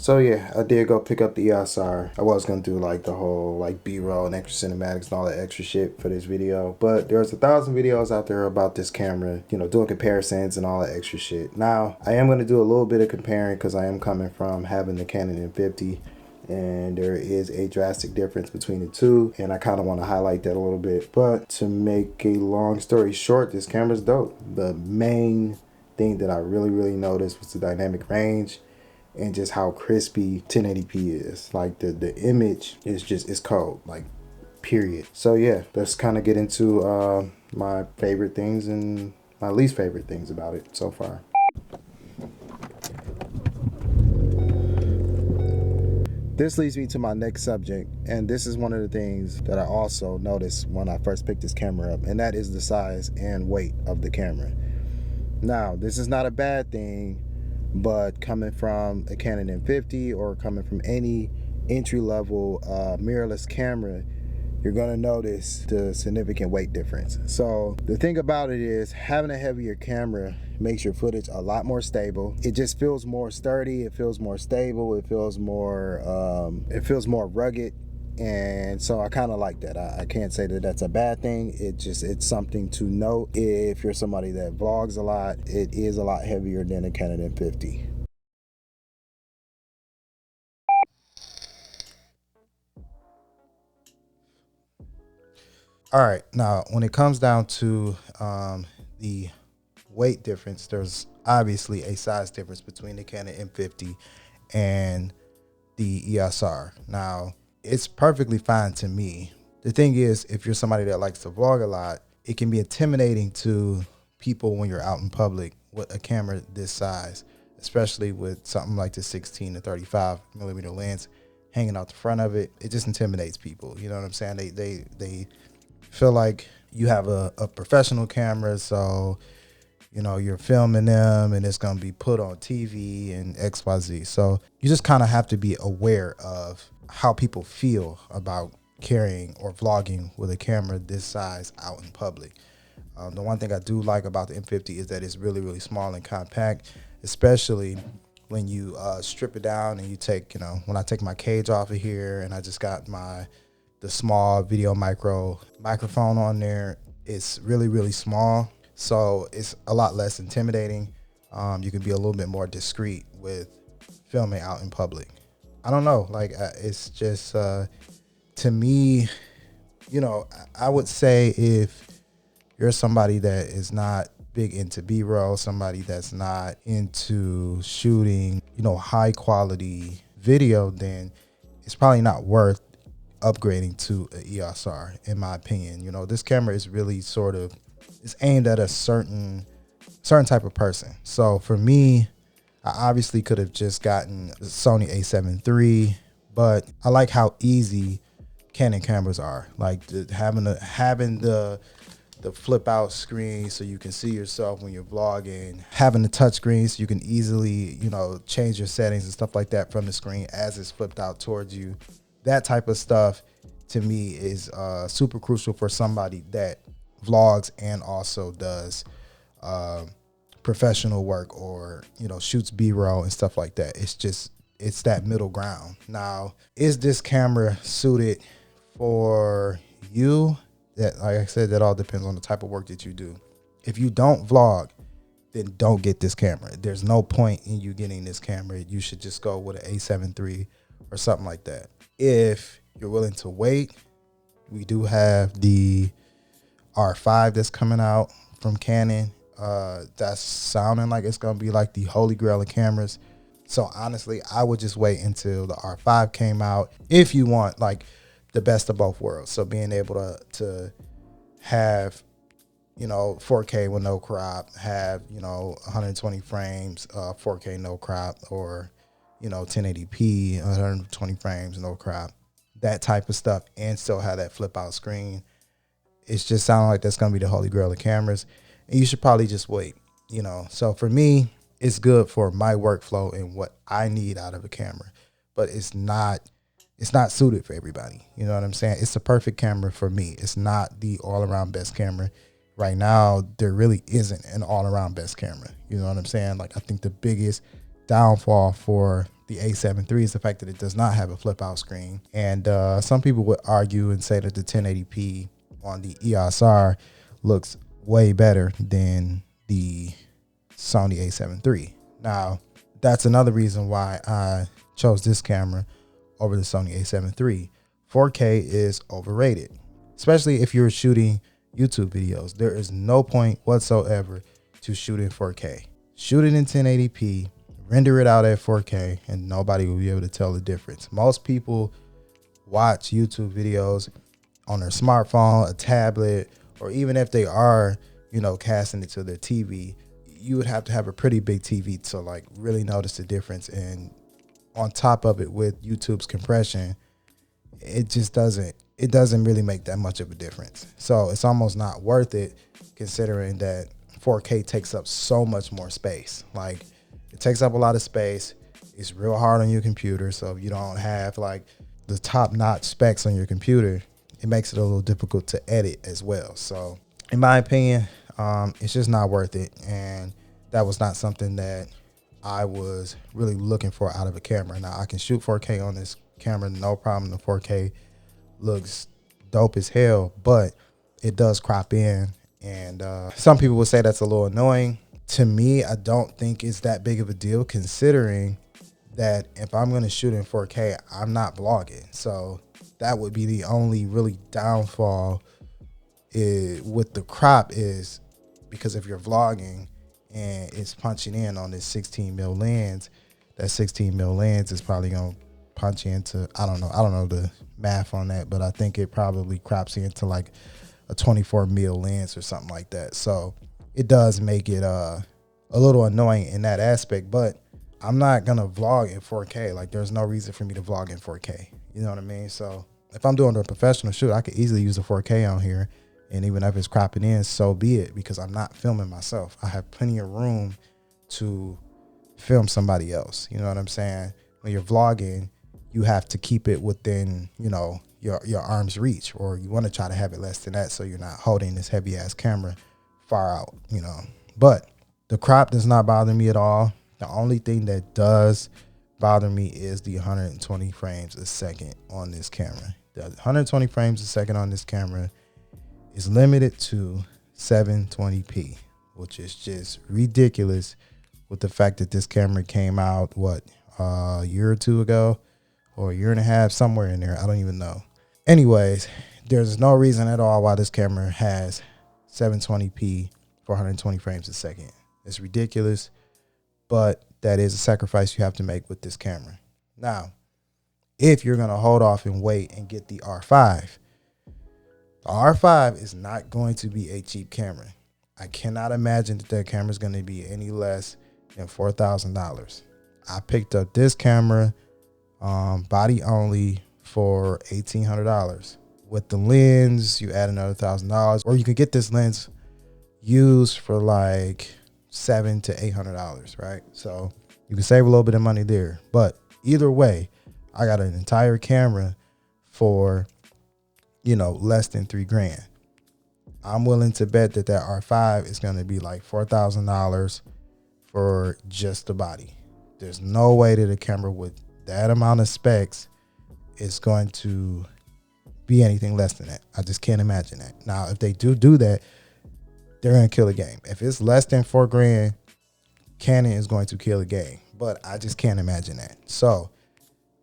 So yeah, I did go pick up the Eos R. I was gonna do like the whole like B-roll and extra cinematics and all that extra shit for this video, but there's 1,000 videos out there about this camera, you know, doing comparisons and all that extra shit. Now, I am gonna do a little bit of comparing because I am coming from having the Canon M50, and there is a drastic difference between the two, and I kind of want to highlight that a little bit. But to make a long story short, this camera's dope. The main thing that I really noticed was the dynamic range and just how crispy 1080p is. Like the image is just, it's cold, like period. So yeah, let's kind of get into my favorite things and my least favorite things about it so far. This leads me to my next subject, and this is one of the things that I also noticed when I first picked this camera up, and that is the size and weight of the camera. Now, this is not a bad thing, but coming from a Canon M50 or coming from any entry-level mirrorless camera, you're going to notice the significant weight difference. So the thing about it is, having a heavier camera makes your footage a lot more stable. It just feels more sturdy, it feels more stable, it feels more rugged. And so I kind of like that. I can't say that that's a bad thing. It's something to note. If you're somebody that vlogs a lot, it is a lot heavier than a Canon M50. All right, now when it comes down to the weight difference, there's obviously a size difference between the Canon M50 and the Eos R. Now, it's perfectly fine to me. The thing is, if you're somebody that likes to vlog a lot, it can be intimidating to people when you're out in public with a camera this size, especially with something like the 16 to 35 millimeter lens hanging out the front of it. It just intimidates people. You know what I'm saying? They feel like you have a professional camera, so you know you're filming them and it's gonna be put on TV and XYZ. So you just kind of have to be aware of how people feel about carrying or vlogging with a camera this size out in public. The one thing I do like about the M50 is that it's really small and compact, especially when you strip it down and you take, you know, when I take my cage off of here and I just got the small video microphone on there. It's really small, so it's a lot less intimidating. You can be a little bit more discreet with filming out in public. I don't know, like it's just to me, you know, I would say if you're somebody that is not big into B-roll, somebody that's not into shooting, you know, high quality video, then it's probably not worth upgrading to an EOS R, in my opinion. You know, this camera is really it's aimed at a certain type of person. So for me, I obviously could have just gotten the Sony a7 III, but I like how easy Canon cameras are. Like having the flip out screen so you can see yourself when you're vlogging, having the touch screen so you can easily, you know, change your settings and stuff like that from the screen as it's flipped out towards you. That type of stuff to me is super crucial for somebody that vlogs and also does professional work, or, you know, shoots B-roll and stuff like that. It's that middle ground. Now, is this camera suited for you? That, like I said, that all depends on the type of work that you do. If you don't vlog, then don't get this camera. There's no point in you getting this camera. You should just go with an a7 III or something like that. If you're willing to wait, we do have the R5 that's coming out from Canon. That's sounding like it's gonna be like the holy grail of cameras. So honestly, I would just wait until the R5 came out if you want like the best of both worlds. So being able to have, you know, 4K with no crop, have, you know, 120 frames, 4K no crop, or, you know, 1080p, 120 frames no crop, that type of stuff, and still have that flip out screen. It's just sounding like that's gonna be the holy grail of cameras, and you should probably just wait, you know. So for me, it's good for my workflow and what I need out of a camera, but it's not suited for everybody. You know what I'm saying? It's the perfect camera for me. It's not the all around best camera. Right now, there really isn't an all around best camera. You know what I'm saying? Like, I think the biggest downfall for the A7 III is the fact that it does not have a flip out screen. And some people would argue and say that the 1080p on the Eos R looks way better than the Sony A7 III. Now, that's another reason why I chose this camera over the Sony A7 III. 4K is overrated, especially if you're shooting YouTube videos. There is no point whatsoever to shoot in 4K. Shoot it in 1080p, render it out at 4K, and nobody will be able to tell the difference. Most people watch YouTube videos on their smartphone, a tablet, or even if they are, you know, casting it to their TV, you would have to have a pretty big TV to like really notice the difference. And on top of it, with YouTube's compression, it doesn't really make that much of a difference. So it's almost not worth it, considering that 4K takes up so much more space. Like, it takes up a lot of space. It's real hard on your computer. So if you don't have like the top notch specs on your computer, it makes it a little difficult to edit as well. So in my opinion, it's just not worth it. And that was not something that I was really looking for out of a camera. Now, I can shoot 4K on this camera, no problem. The 4K looks dope as hell, but it does crop in. And some people would say that's a little annoying. To me, I don't think it's that big of a deal, considering that if I'm going to shoot in 4K, I'm not vlogging. So that would be the only really downfall with the crop, is because if you're vlogging and it's punching in on this 16 mil lens, that 16 mil lens is probably going to punch into, I don't know the math on that, but I think it probably crops into like a 24 mil lens or something like that. So it does make it a little annoying in that aspect, but I'm not gonna vlog in 4K. Like, there's no reason for me to vlog in 4K. You know what I mean? So if I'm doing a professional shoot, I could easily use a 4K on here, and even if it's cropping in, so be it, because I'm not filming myself. I have plenty of room to film somebody else. You know what I'm saying? When you're vlogging, you have to keep it within, you know, your arm's reach, or you want to try to have it less than that, so you're not holding this heavy ass camera far out, you know. But the crop does not bother me at all. The only thing that does bother me is the 120 frames a second on this camera. The 120 frames a second on this camera is limited to 720p, which is just ridiculous, with the fact that this camera came out, what, a year or two ago, or a year and a half, somewhere in there. I don't even know. Anyways, there's no reason at all why this camera has 720p for 120 frames a second. It's ridiculous, but that is a sacrifice you have to make with this camera. Now, if you're going to hold off and wait and get the R5, the R5 is not going to be a cheap camera. I cannot imagine that camera is going to be any less than $4,000. I picked up this camera body only for $1,800. With the lens, you add another $1,000, or you can get this lens used for like $700 to $800, right? So you can save a little bit of money there. But either way, I got an entire camera for, you know, less than $3,000. I'm willing to bet that R5 is going to be like $4,000 for just the body. There's no way that a camera with that amount of specs is going to be anything less than that. I just can't imagine that. Now, if they do that, they're going to kill a game. If it's less than $4,000, Canon is going to kill a game. But I just can't imagine that. So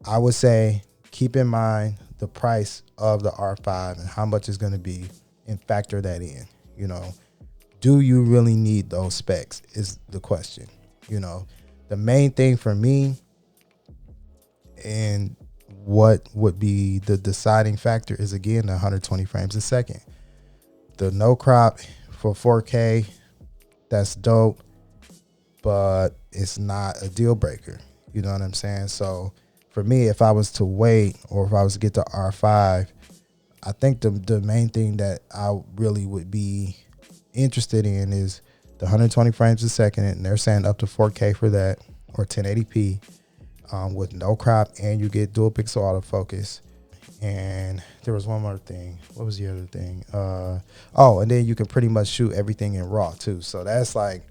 I would say keep in mind the price of the R5 and how much it's going to be, and factor that in. You know, do you really need those specs is the question. You know, the main thing for me, and what would be the deciding factor, is again the 120 frames a second. The no crop for 4K, that's dope, but it's not a deal breaker. You know what I'm saying? So for me, if I was to wait, or if I was to get the R5, I think the main thing that I really would be interested in is the 120 frames a second, and they're saying up to 4K for that, or 1080p. With no crop, and you get dual pixel autofocus. And there was one more thing. What was the other thing? Oh, and then you can pretty much shoot everything in RAW too. So that's like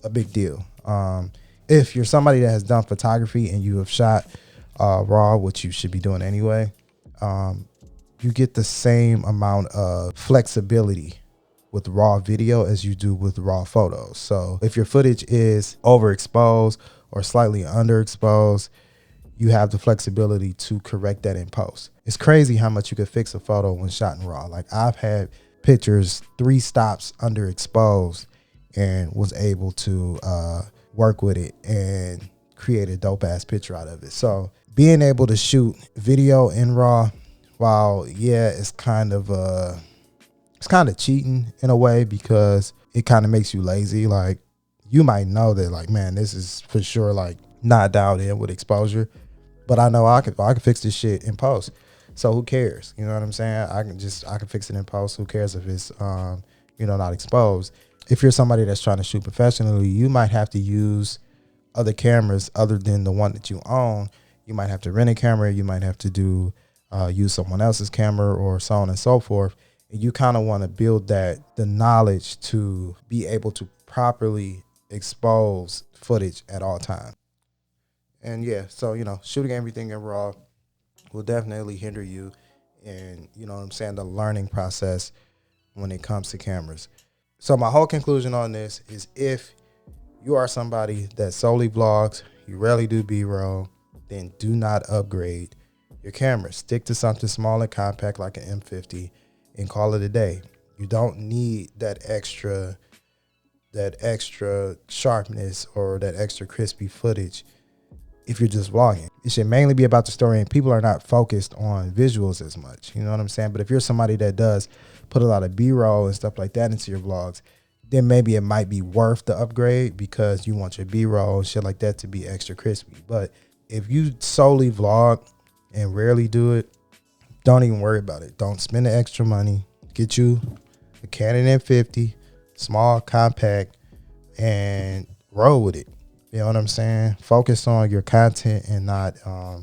a big deal. if you're somebody that has done photography and you have shot raw, which you should be doing anyway, you get the same amount of flexibility with raw video as you do with raw photos. So if your footage is overexposed or slightly underexposed, you have the flexibility to correct that in post. It's crazy how much you could fix a photo when shot in raw. Like, I've had pictures 3 stops underexposed and was able to work with it and create a dope ass picture out of it. So being able to shoot video in raw, while yeah, it's kind of cheating in a way, because it kind of makes you lazy. Like, you might know that, like, man, this is for sure like not dialed in with exposure, but I know I can fix this shit in post. So who cares? You know what I'm saying? I can fix it in post. Who cares if it's not exposed? If you're somebody that's trying to shoot professionally, you might have to use other cameras other than the one that you own. You might have to rent a camera. You might have to use someone else's camera, or so on and so forth. And you kind of want to build the knowledge to be able to properly expose footage at all times. And yeah, so, shooting everything in raw will definitely hinder you in, the learning process when it comes to cameras. So my whole conclusion on this is, if you are somebody that solely vlogs, you rarely do B-roll, then do not upgrade your camera. Stick to something small and compact like an M50 and call it a day. You don't need that extra sharpness or that extra crispy footage if you're just vlogging. It should mainly be about the story, and people are not focused on visuals as much. You know what I'm saying? But if you're somebody that does put a lot of B-roll and stuff like that into your vlogs, then maybe it might be worth the upgrade, because you want your B-roll and shit like that to be extra crispy. But if you solely vlog and rarely do it, don't even worry about it. Don't spend the extra money. Get you a Canon M50, small, compact, and roll with it. You know what I'm saying? Focus on your content and not your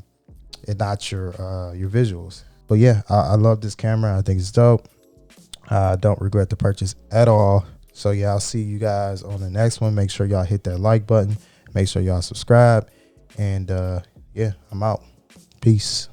visuals. But yeah, I love this camera. I think it's dope. I don't regret the purchase at all. So yeah, I'll see you guys on the next one. Make sure y'all hit that like button. Make sure y'all subscribe. And yeah, I'm out. Peace.